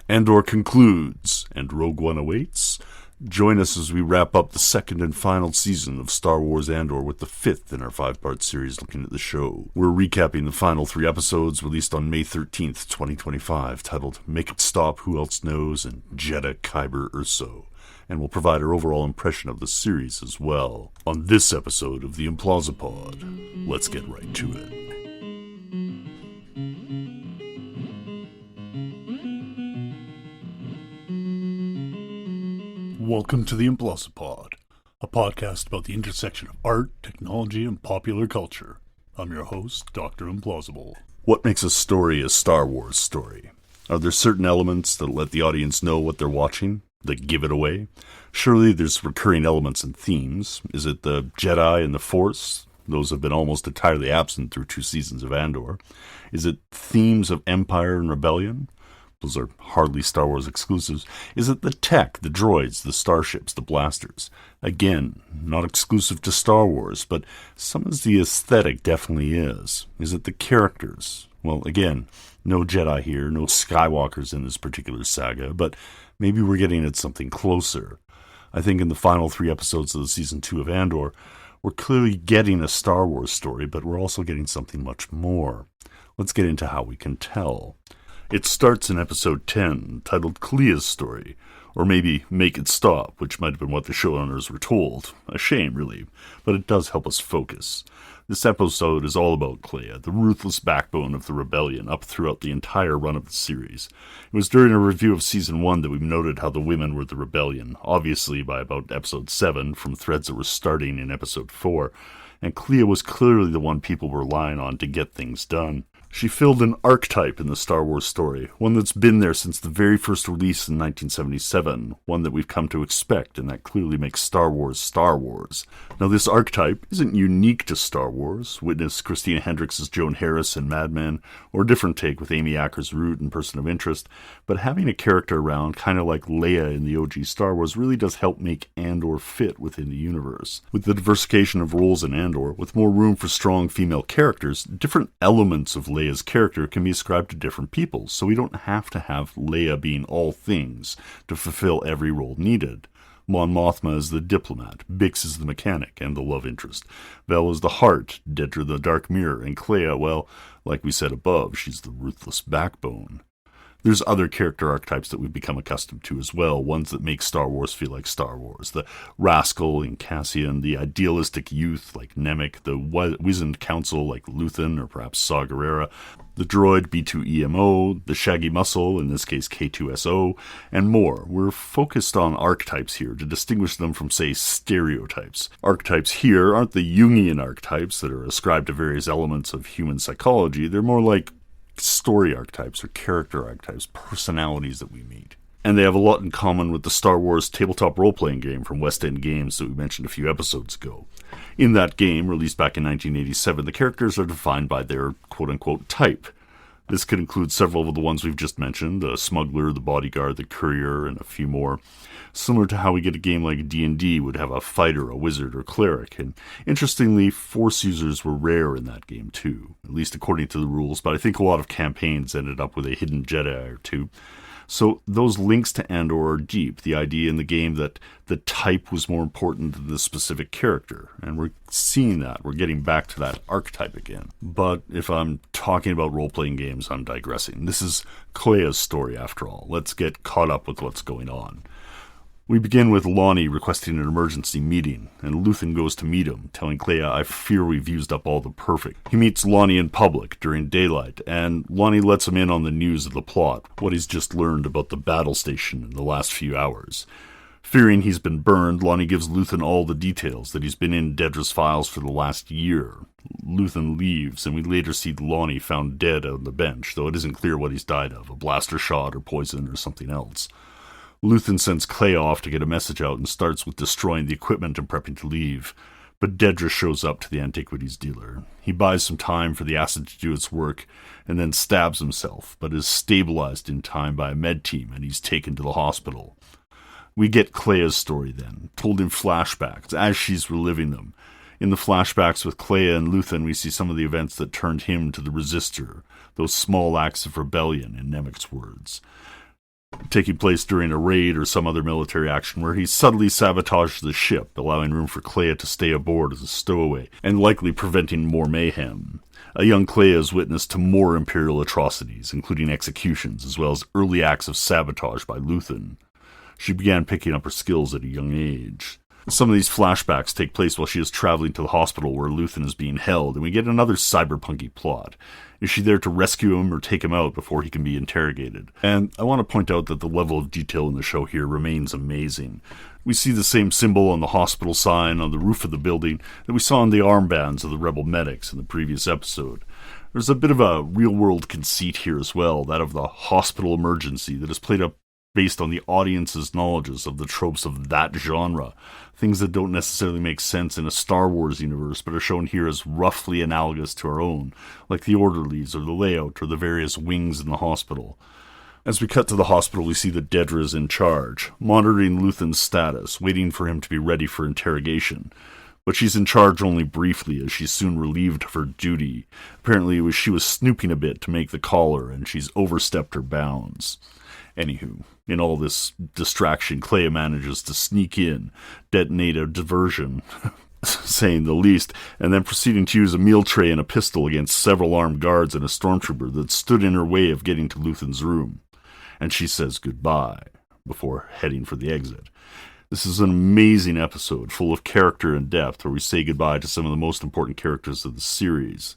Andor concludes, and Rogue One awaits. Join us as we wrap up the second and final season of Star Wars Andor with the fifth in our 5-part series looking at the show. We're recapping the final 3 episodes released on May 13th, 2025, titled Make It Stop, Who Else Knows, and Jedha, Khyber, Erso, and we'll provide our overall impression of the series as well. On this episode of the Implausipod, let's get right to it. Welcome to the Implausipod, a podcast about the intersection of art, technology, and popular culture. I'm your host, Dr. Implausible. What makes a story a Star Wars story? Are there certain elements that let the audience know what they're watching, that give it away? Surely there's recurring elements and themes. Is it the Jedi and the Force? Those have been almost entirely absent through 2 seasons of Andor. Is it themes of Empire and Rebellion? Those are hardly Star Wars exclusives. Is it the tech, the droids, the starships, the blasters? Again, not exclusive to Star Wars, but some as the aesthetic definitely is. Is it the characters? Well, again, no Jedi here, no Skywalkers in this particular saga, but maybe we're getting at something closer. I think in the final 3 episodes of the Season 2 of Andor, we're clearly getting a Star Wars story, but we're also getting something much more. Let's get into how we can tell. It starts in episode 10, titled Clea's Story, or maybe Make It Stop, which might have been what the showrunners were told. A shame, really, but it does help us focus. This episode is all about Clea, the ruthless backbone of the rebellion, up throughout the entire run of the series. It was during a review of Season 1 that we noted how the women were the rebellion, obviously by about episode 7, from threads that were starting in episode 4, and Clea was clearly the one people were relying on to get things done. She filled an archetype in the Star Wars story, one that's been there since the very first release in 1977, one that we've come to expect, and that clearly makes Star Wars Star Wars. Now, this archetype isn't unique to Star Wars. Witness Christina Hendricks' Joan Harris in Mad Men, or a different take with Amy Acker's Root in Person of Interest, but having a character around, kind of like Leia in the OG Star Wars, really does help make Andor fit within the universe. With the diversification of roles in Andor, with more room for strong female characters, different elements of Leia's character can be ascribed to different people, so we don't have to have Leia being all things to fulfill every role needed. Mon Mothma is the diplomat, Bix is the mechanic and the love interest, Vel is the heart, Dedra the dark mirror, and Clea, well, like we said above, she's the ruthless backbone. There's other character archetypes that we've become accustomed to as well, ones that make Star Wars feel like Star Wars. The rascal in Cassian, the idealistic youth like Nemec, the wizened council like Luthen or perhaps Saw Gerrera, the droid B2EMO, the shaggy muscle, in this case K2SO, and more. We're focused on archetypes here to distinguish them from, say, stereotypes. Archetypes here aren't the Jungian archetypes that are ascribed to various elements of human psychology. They're more like story archetypes or character archetypes, personalities that we meet. And they have a lot in common with the Star Wars tabletop role-playing game from West End Games that we mentioned a few episodes ago. In that game, released back in 1987, the characters are defined by their quote-unquote type. This could include several of the ones we've just mentioned, the smuggler, the bodyguard, the courier, and a few more. Similar to how we get a game like D&D would have a fighter, a wizard, or cleric. And interestingly, Force users were rare in that game too, at least according to the rules, but I think a lot of campaigns ended up with a hidden Jedi or two. So those links to Andor are deep, the idea in the game that the type was more important than the specific character, and we're seeing that, we're getting back to that archetype again. But if I'm talking about role-playing games, I'm digressing. This is Clea's story after all. Let's get caught up with what's going on. We begin with Lonnie requesting an emergency meeting, and Luthen goes to meet him, telling Clea, "I fear we've used up all the perfect." He meets Lonnie in public during daylight, and Lonnie lets him in on the news of the plot, what he's just learned about the battle station in the last few hours. Fearing he's been burned, Lonnie gives Luthen all the details, that he's been in Dedra's files for the last year. Luthen leaves, and we later see Lonnie found dead on the bench, though it isn't clear what he's died of, a blaster shot or poison or something else. Luthen sends Clea off to get a message out and starts with destroying the equipment and prepping to leave. But Dedra shows up to the antiquities dealer. He buys some time for the acid to do its work, and then stabs himself, but is stabilized in time by a med team, and he's taken to the hospital. We get Clea's story then, told in flashbacks, as she's reliving them. In the flashbacks with Clea and Luthen, we see some of the events that turned him to the Resistor, those small acts of rebellion, in Nemec's words. taking place during a raid or some other military action where he subtly sabotages the ship, allowing room for Clea to stay aboard as a stowaway, and likely preventing more mayhem. A young Clea is witness to more Imperial atrocities, including executions, as well as early acts of sabotage by Luthen. She began picking up her skills at a young age. Some of these flashbacks take place while she is traveling to the hospital where Luthen is being held, and we get another cyberpunky plot. Is she there to rescue him or take him out before he can be interrogated? And I want to point out that the level of detail in the show here remains amazing. We see the same symbol on the hospital sign on the roof of the building that we saw on the armbands of the rebel medics in the previous episode. There's a bit of a real-world conceit here as well, that of the hospital emergency that is played up based on the audience's knowledges of the tropes of that genre. Things that don't necessarily make sense in a Star Wars universe, but are shown here as roughly analogous to our own, like the orderlies or the layout or the various wings in the hospital. As we cut to the hospital, we see that Dedra is in charge, monitoring Luthen's status, waiting for him to be ready for interrogation. But she's in charge only briefly, as she's soon relieved of her duty. Apparently, she was snooping a bit to make the caller, and she's overstepped her bounds. Anywho, in all this distraction, Clea manages to sneak in, detonate a diversion, saying the least, and then proceeding to use a meal tray and a pistol against several armed guards and a stormtrooper that stood in her way of getting to Luthen's room. And she says goodbye before heading for the exit. This is an amazing episode, full of character and depth, where we say goodbye to some of the most important characters of the series.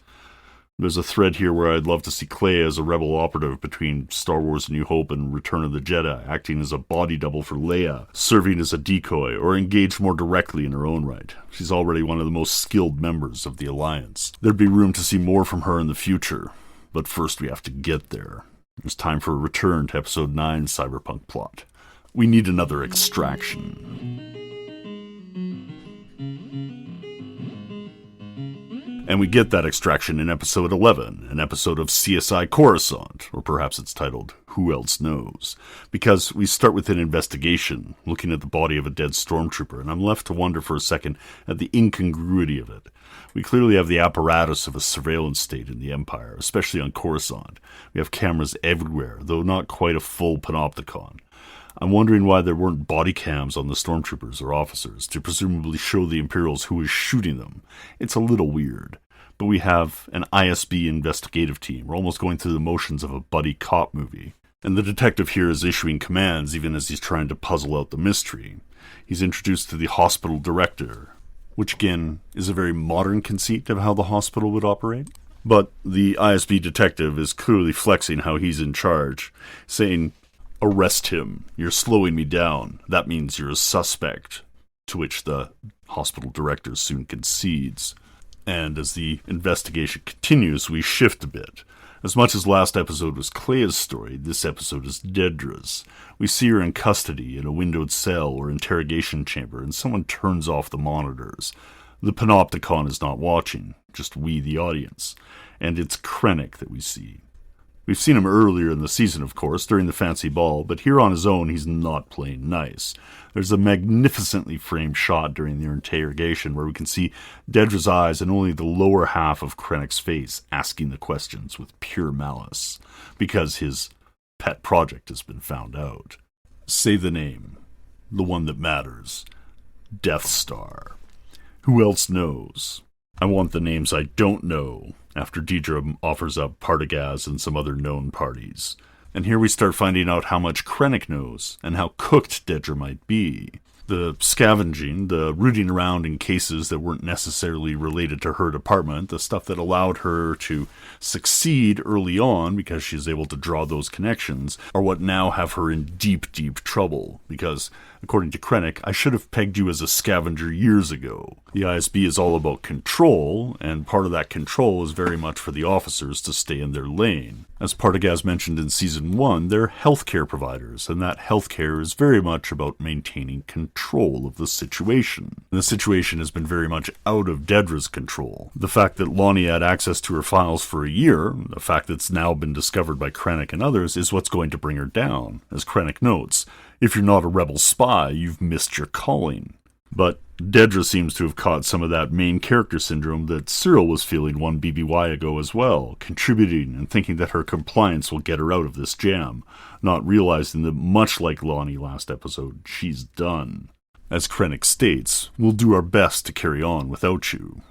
There's a thread here where I'd love to see Clea as a rebel operative between Star Wars: A New Hope and Return of the Jedha, acting as a body double for Leia, serving as a decoy, or engaged more directly in her own right. She's already one of the most skilled members of the Alliance. There'd be room to see more from her in the future, but first we have to get there. It's time for a return to Episode 9 Cyberpunk plot. We need another extraction. And we get that extraction in Episode 11, an episode of CSI Coruscant, or perhaps it's titled, Who Else Knows? Because we start with an investigation, looking at the body of a dead stormtrooper, and I'm left to wonder for a second at the incongruity of it. We clearly have the apparatus of a surveillance state in the Empire, especially on Coruscant. We have cameras everywhere, though not quite a full panopticon. I'm wondering why there weren't body cams on the stormtroopers or officers to presumably show the Imperials who was shooting them. It's a little weird. But we have an ISB investigative team. We're almost going through the motions of a buddy cop movie. And the detective here is issuing commands even as he's trying to puzzle out the mystery. He's introduced to the hospital director, which again is a very modern conceit of how the hospital would operate. But the ISB detective is clearly flexing how he's in charge, saying, "Arrest him. You're slowing me down. That means you're a suspect." To which the hospital director soon concedes. And as the investigation continues, we shift a bit. As much as last episode was Clea's story, this episode is Dedra's. We see her in custody in a windowed cell or interrogation chamber, and someone turns off the monitors. The panopticon is not watching, just we, the audience. And it's Krennic that we see. We've seen him earlier in the season, of course, during the fancy ball, but here on his own, he's not playing nice. There's a magnificently framed shot during the interrogation where we can see Dedra's eyes and only the lower half of Krennic's face asking the questions with pure malice, because his pet project has been found out. Say the name, the one that matters. Death Star. Who else knows? I want the names I don't know, after Dedra offers up Partagaz and some other known parties. And here we start finding out how much Krennic knows, and how cooked Dedra might be. The scavenging, the rooting around in cases that weren't necessarily related to her department, the stuff that allowed her to succeed early on because she's able to draw those connections, are what now have her in deep, deep trouble. Because, according to Krennic, I should have pegged you as a scavenger years ago. The ISB is all about control, and part of that control is very much for the officers to stay in their lane. As Partagaz mentioned in Season 1, they're healthcare providers, and that healthcare is very much about maintaining control of the situation. And the situation has been very much out of Dedra's control. The fact that Lonnie had access to her files for a year, the fact that's now been discovered by Krennic and others, is what's going to bring her down. As Krennic notes, if you're not a rebel spy, you've missed your calling. But Dedra seems to have caught some of that main character syndrome that Cyril was feeling one BBY ago as well, contributing and thinking that her compliance will get her out of this jam, not realizing that much like Lonnie last episode, she's done. As Krennic states, we'll do our best to carry on without you.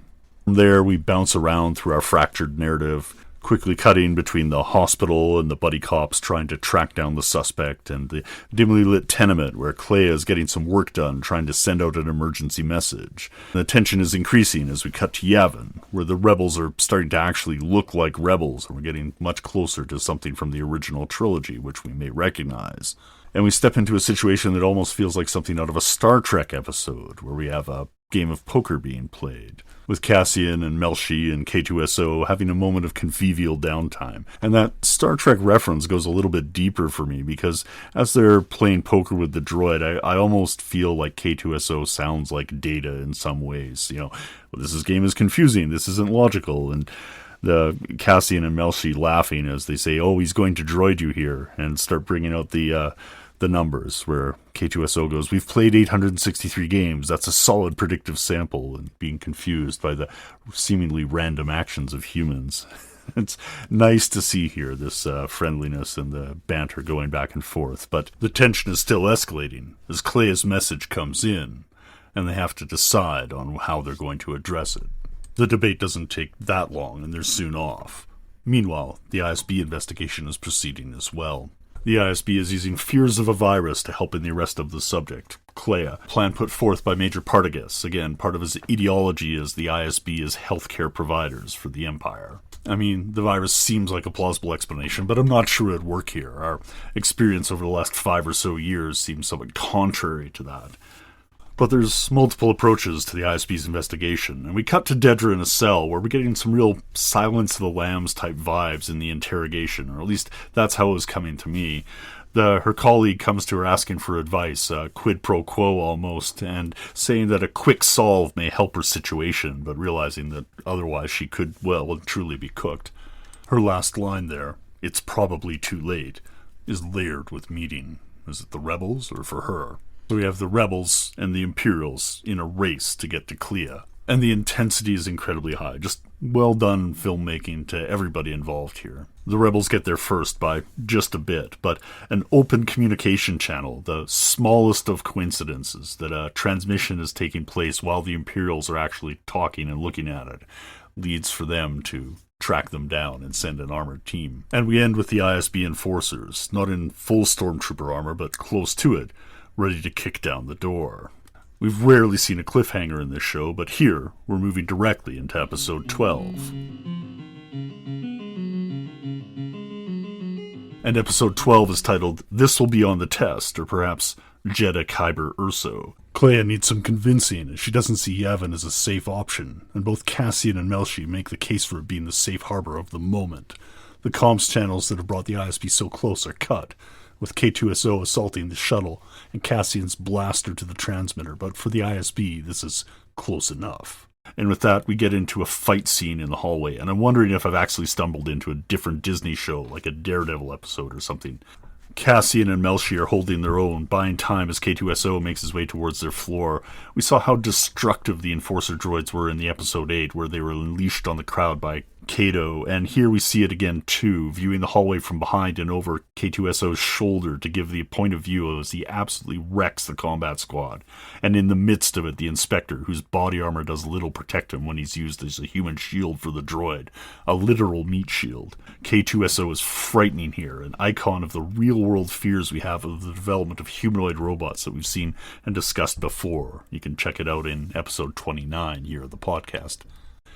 From there, we bounce around through our fractured narrative, quickly cutting between the hospital and the buddy cops trying to track down the suspect, and the dimly lit tenement where Clea is getting some work done trying to send out an emergency message. The tension is increasing as we cut to Yavin, where the rebels are starting to actually look like rebels, and we're getting much closer to something from the original trilogy, which we may recognize. And we step into a situation that almost feels like something out of a Star Trek episode, where we have a game of poker being played, with Cassian and Melshi and K2SO having a moment of convivial downtime. And that Star Trek reference goes a little bit deeper for me, because as they're playing poker with the droid, I almost feel like K2SO sounds like Data in some ways. This game is confusing, this isn't logical, and the Cassian and Melshi laughing as they say, oh, he's going to droid you here, and start bringing out the numbers, where K2SO goes, we've played 863 games, that's a solid predictive sample, and being confused by the seemingly random actions of humans. It's nice to see here this friendliness and the banter going back and forth, but the tension is still escalating as Clea's message comes in, and they have to decide on how they're going to address it. The debate doesn't take that long, and they're soon off. Meanwhile, the ISB investigation is proceeding as well. The ISB is using fears of a virus to help in the arrest of the subject, Clea, plan put forth by Major Partagas. Again, part of his ideology is the ISB is healthcare providers for the Empire. I mean, the virus seems like a plausible explanation, but I'm not sure it'd work here. Our experience over the last 5 or so years seems somewhat contrary to that. But there's multiple approaches to the ISB's investigation, and we cut to Dedra in a cell where we're getting some real Silence of the Lambs type vibes in the interrogation, or at least that's how it was coming to me. Her colleague comes to her asking for advice, quid pro quo almost, and saying that a quick solve may help her situation, but realizing that otherwise she could, well, truly be cooked. Her last line there, "It's probably too late," is layered with meaning. Is it the rebels or for her? So we have the rebels and the Imperials in a race to get to Clea. And the intensity is incredibly high. Just well done filmmaking to everybody involved here. The rebels get there first by just a bit, but an open communication channel, the smallest of coincidences, that a transmission is taking place while the Imperials are actually talking and looking at it, leads for them to track them down and send an armored team. And we end with the ISB enforcers, not in full stormtrooper armor, but close to it, ready to kick down the door. We've rarely seen a cliffhanger in this show, but here we're moving directly into episode 12. And episode 12 is titled, This Will Be on the Test, or perhaps Jedha, Khyber, Erso. Clea needs some convincing, as she doesn't see Yavin as a safe option, and both Cassian and Melshi make the case for it being the safe harbor of the moment. The comms channels that have brought the ISB so close are cut, with K2SO assaulting the shuttle and Cassian's blaster to the transmitter, but for the ISB, this is close enough. And with that, we get into a fight scene in the hallway, and I'm wondering if I've actually stumbled into a different Disney show, like a Daredevil episode or something. Cassian and Melshi are holding their own, buying time as K2SO makes his way towards their floor. We saw how destructive the Enforcer droids were in the episode 8, where they were unleashed on the crowd by Kato, and here we see it again too, viewing the hallway from behind and over K2SO's shoulder to give the point of view as he absolutely wrecks the combat squad. And in the midst of it, the Inspector, whose body armor does little protect him when he's used as a human shield for the droid, a literal meat shield. K2SO is frightening here, an icon of the real-world fears we have of the development of humanoid robots that we've seen and discussed before. You can check it out in episode 29 here of the podcast.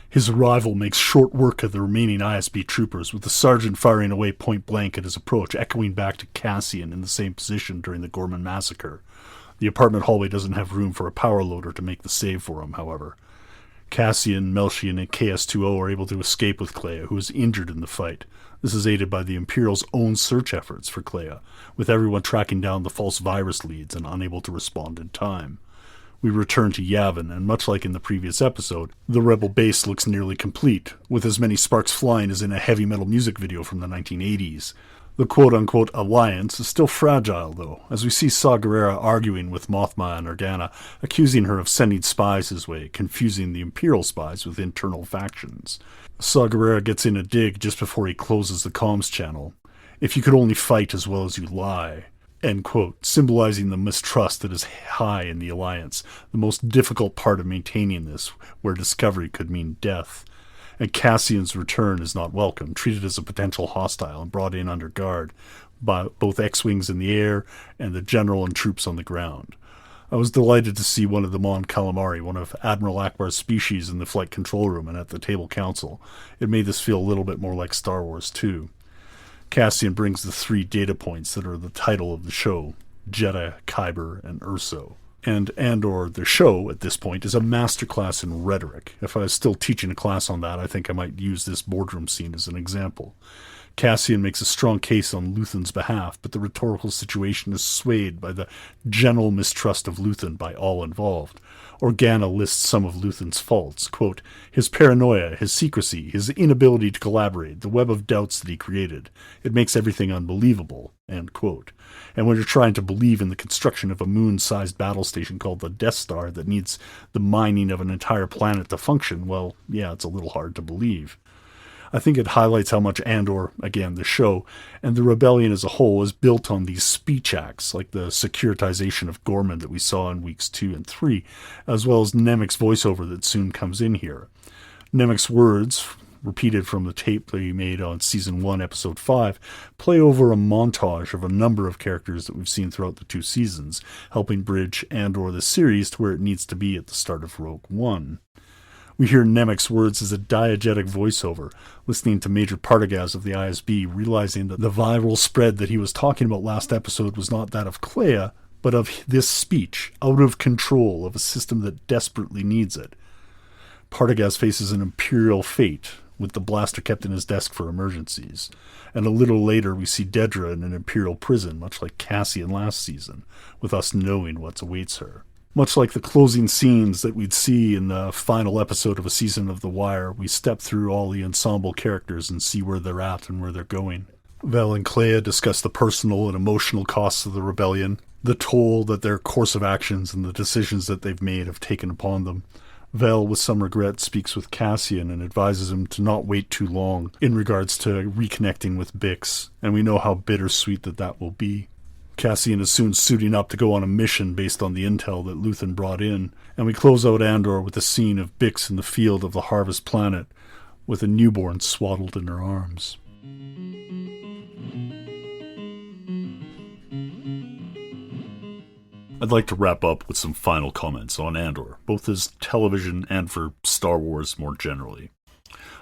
His arrival makes short work of the remaining ISB troopers, with the sergeant firing away point blank at his approach, echoing back to Cassian in the same position during the Gorman massacre. The apartment hallway doesn't have room for a power loader to make the save for him, however. Cassian, Melshi, and KS-2O are able to escape with Clea, who is injured in the fight. This is aided by the Imperial's own search efforts for Clea, with everyone tracking down the false virus leads and unable to respond in time. We return to Yavin, and much like in the previous episode, the rebel base looks nearly complete, with as many sparks flying as in a heavy metal music video from the 1980s. The quote-unquote alliance is still fragile, though, as we see Saw Gerrera arguing with Mothma and Organa, accusing her of sending spies his way, confusing the Imperial spies with internal factions. Saw Gerrera gets in a dig just before he closes the comms channel. "If you could only fight as well as you lie," end quote, symbolizing the mistrust that is high in the alliance, the most difficult part of maintaining this, where discovery could mean death. And Cassian's return is not welcome, treated as a potential hostile and brought in under guard by both X-Wings in the air and the general and troops on the ground. I was delighted to see one of the Mon Calamari, one of Admiral Akbar's species, in the flight control room and at the table council. It made this feel a little bit more like Star Wars too. Cassian brings the 3 data points that are the title of the show: Jedha, Khyber, and Erso. And Andor, the show, at this point, is a masterclass in rhetoric. If I was still teaching a class on that, I think I might use this boardroom scene as an example. Cassian makes a strong case on Luthen's behalf, but the rhetorical situation is swayed by the general mistrust of Luthen by all involved. Organa lists some of Luthen's faults, quote, his paranoia, his secrecy, his inability to collaborate, the web of doubts that he created. It makes everything unbelievable, end quote. And when you're trying to believe in the construction of a moon-sized battle station called the Death Star that needs the mining of an entire planet to function, well, yeah, it's a little hard to believe. I think it highlights how much Andor, again, the show, and the rebellion as a whole is built on these speech acts, like the securitization of Gorman that we saw in weeks 2 and 3, as well as Nemec's voiceover that soon comes in here. Nemec's words, repeated from the tape that he made on Season 1, Episode 5, play over a montage of a number of characters that we've seen throughout the 2 seasons, helping bridge Andor the series to where it needs to be at the start of Rogue One. We hear Nemec's words as a diegetic voiceover, listening to Major Partagaz of the ISB, realizing that the viral spread that he was talking about last episode was not that of Clea, but of this speech, out of control of a system that desperately needs it. Partagaz faces an imperial fate, with the blaster kept in his desk for emergencies. And a little later we see Dedra in an imperial prison, much like Cassian last season, with us knowing what awaits her. Much like the closing scenes that we'd see in the final episode of a season of The Wire, we step through all the ensemble characters and see where they're at and where they're going. Vel and Clea discuss the personal and emotional costs of the rebellion, the toll that their course of actions and the decisions that they've made have taken upon them. Vel, with some regret, speaks with Cassian and advises him to not wait too long in regards to reconnecting with Bix, and we know how bittersweet that will be. Cassian is soon suiting up to go on a mission based on the intel that Luthen brought in, and we close out Andor with a scene of Bix in the field of the Harvest Planet, with a newborn swaddled in her arms. I'd like to wrap up with some final comments on Andor, both as television and for Star Wars more generally.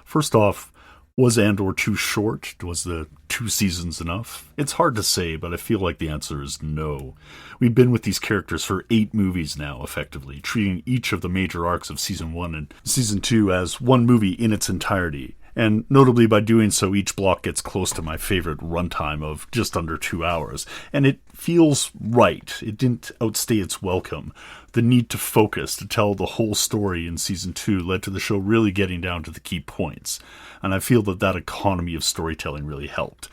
First off, was Andor too short? Was the 2 seasons enough? It's hard to say, but I feel like the answer is no. We've been with these characters for 8 movies now, effectively, treating each of the major arcs of Season 1 and Season 2 as one movie in its entirety. And notably by doing so, each block gets close to my favorite runtime of just under 2 hours. And it feels right. It didn't outstay its welcome. The need to focus, to tell the whole story in Season 2 led to the show really getting down to the key points. And I feel that economy of storytelling really helped.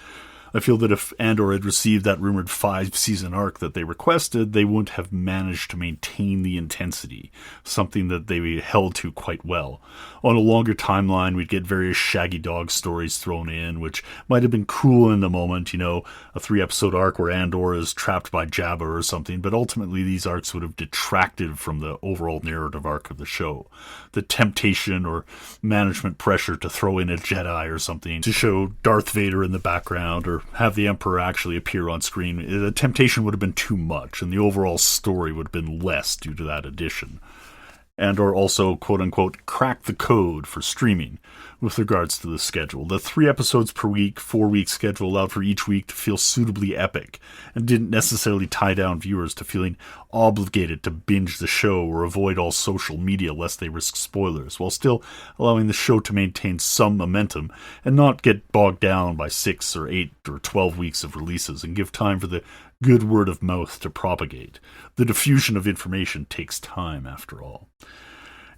I feel that if Andor had received that rumored 5-season arc that they requested, they wouldn't have managed to maintain the intensity, something that they held to quite well. On a longer timeline, we'd get various Shaggy Dog stories thrown in, which might have been cool in the moment, a 3-episode arc where Andor is trapped by Jabba or something, but ultimately these arcs would have detracted from the overall narrative arc of the show. The temptation or management pressure to throw in a Jedi or something, to show Darth Vader in the background, or have the Emperor actually appear on screen, the temptation would have been too much, and the overall story would have been less due to that addition. Andor also, quote-unquote, cracked the code for streaming with regards to the schedule. The 3 episodes per week, 4-week schedule allowed for each week to feel suitably epic, and didn't necessarily tie down viewers to feeling obligated to binge the show or avoid all social media lest they risk spoilers, while still allowing the show to maintain some momentum and not get bogged down by 6 or 8 or 12 weeks of releases, and give time for the good word of mouth to propagate. The diffusion of information takes time, after all.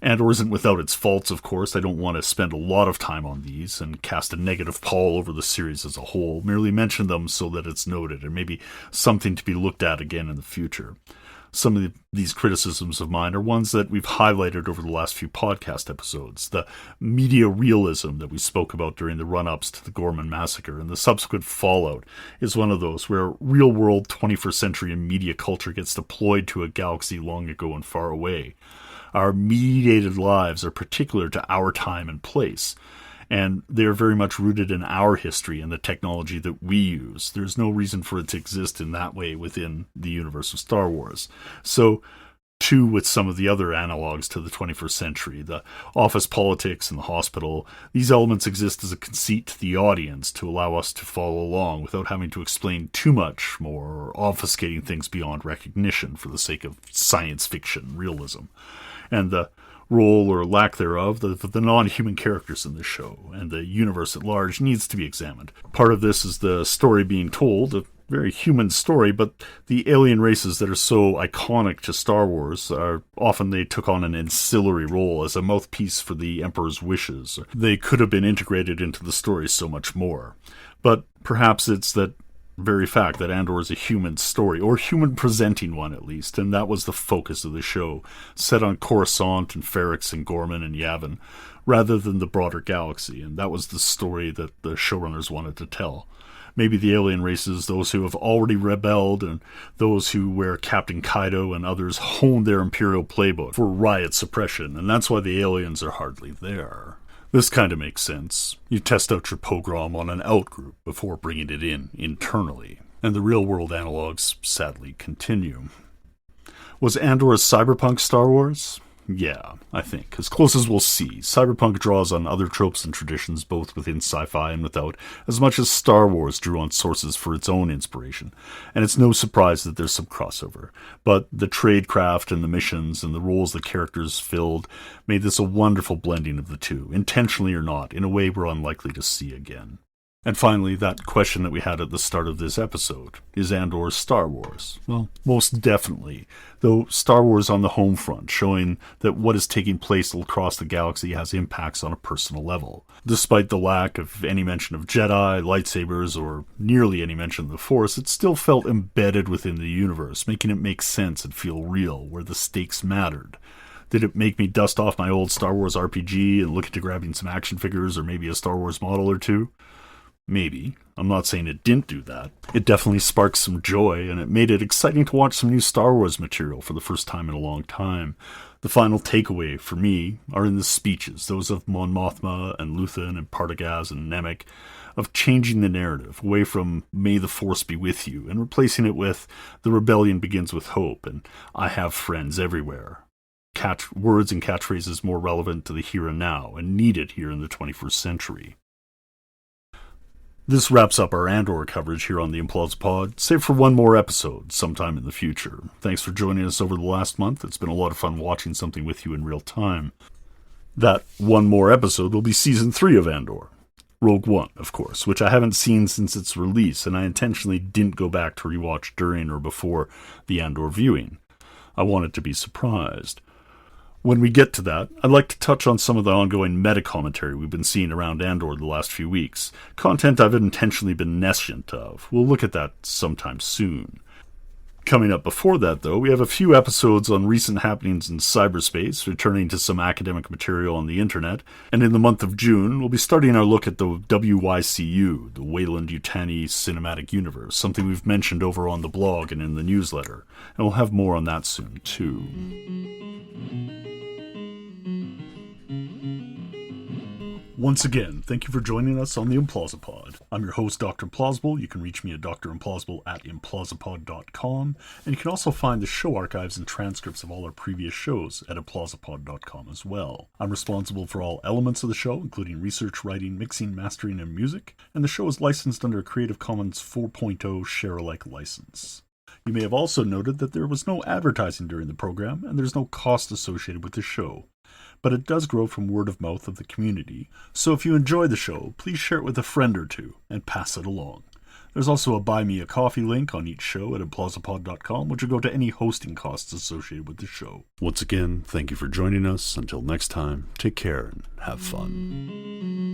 Andor isn't without its faults, of course. I don't want to spend a lot of time on these and cast a negative pall over the series as a whole. Merely mention them so that it's noted, and maybe something to be looked at again in the future. Some of these criticisms of mine are ones that we've highlighted over the last few podcast episodes. The media realism that we spoke about during the run-ups to the Gorman massacre and the subsequent fallout is one of those where real-world 21st century media culture gets deployed to a galaxy long ago and far away. Our mediated lives are particular to our time and place, and they're very much rooted in our history and the technology that we use. There's no reason for it to exist in that way within the universe of Star Wars. So, too, with some of the other analogs to the 21st century, the office politics and the hospital, these elements exist as a conceit to the audience to allow us to follow along without having to explain too much more or obfuscating things beyond recognition for the sake of science fiction realism. And the role or lack thereof the non-human characters in the show and the universe at large needs to be examined. Part of this is the story being told, a very human story, but the alien races that are so iconic to Star Wars are often they took on an ancillary role as a mouthpiece for the Emperor's wishes. They could have been integrated into the story so much more. But perhaps it's that very fact that Andor is a human story, or human-presenting one at least, and that was the focus of the show, set on Coruscant and Ferrix and Gorman and Yavin, rather than the broader galaxy, and that was the story that the showrunners wanted to tell. Maybe the alien races, those who have already rebelled, and those who, where Captain Kaido and others honed their Imperial playbook for riot suppression, and that's why the aliens are hardly there. This kind of makes sense. You test out your pogrom on an outgroup before bringing it in internally. And the real-world analogs sadly continue. Was Andor a cyberpunk Star Wars? Yeah, I think. As close as we'll see, cyberpunk draws on other tropes and traditions both within sci-fi and without, as much as Star Wars drew on sources for its own inspiration. And it's no surprise that there's some crossover. But the tradecraft and the missions and the roles the characters filled made this a wonderful blending of the two, intentionally or not, in a way we're unlikely to see again. And finally, that question that we had at the start of this episode. Is Andor Star Wars? Well, most definitely. Though Star Wars on the home front, showing that what is taking place across the galaxy has impacts on a personal level. Despite the lack of any mention of Jedi, lightsabers, or nearly any mention of the Force, it still felt embedded within the universe, making it make sense and feel real, where the stakes mattered. Did it make me dust off my old Star Wars RPG and look into grabbing some action figures or maybe a Star Wars model or two? Maybe. I'm not saying it didn't do that. It definitely sparked some joy, and it made it exciting to watch some new Star Wars material for the first time in a long time. The final takeaway, for me, are in the speeches, those of Mon Mothma and Luthen and Partagaz and Nemec, of changing the narrative away from "May the Force be with you" and replacing it with "The rebellion begins with hope" and "I have friends everywhere." Words and catchphrases more relevant to the here and now, and needed here in the 21st century. This wraps up our Andor coverage here on the Implausipod, save for one more episode sometime in the future. Thanks for joining us over the last month. It's been a lot of fun watching something with you in real time. That one more episode will be Season 3 of Andor. Rogue One, of course, which I haven't seen since its release, and I intentionally didn't go back to rewatch during or before the Andor viewing. I wanted to be surprised. When we get to that, I'd like to touch on some of the ongoing meta-commentary we've been seeing around Andor the last few weeks. Content I've intentionally been nescient of. We'll look at that sometime soon. Coming up before that, though, we have a few episodes on recent happenings in cyberspace, returning to some academic material on the internet, and in the month of June, we'll be starting our look at the WYCU, the Weyland-Yutani Cinematic Universe, something we've mentioned over on the blog and in the newsletter, and we'll have more on that soon, too. Once again, thank you for joining us on the Implausipod. I'm your host, Dr. Implausible. You can reach me at drimplausible at implausipod.com, and you can also find the show archives and transcripts of all our previous shows at implausipod.com as well. I'm responsible for all elements of the show, including research, writing, mixing, mastering, and music, and the show is licensed under a Creative Commons 4.0 share-alike license. You may have also noted that there was no advertising during the program, and there's no cost associated with the show. But it does grow from word of mouth of the community, so if you enjoy the show, please share it with a friend or two and pass it along. There's also a Buy Me a Coffee link on each show at Implausipod.com, which will go to any hosting costs associated with the show. Once again, thank you for joining us. Until next time, take care and have fun.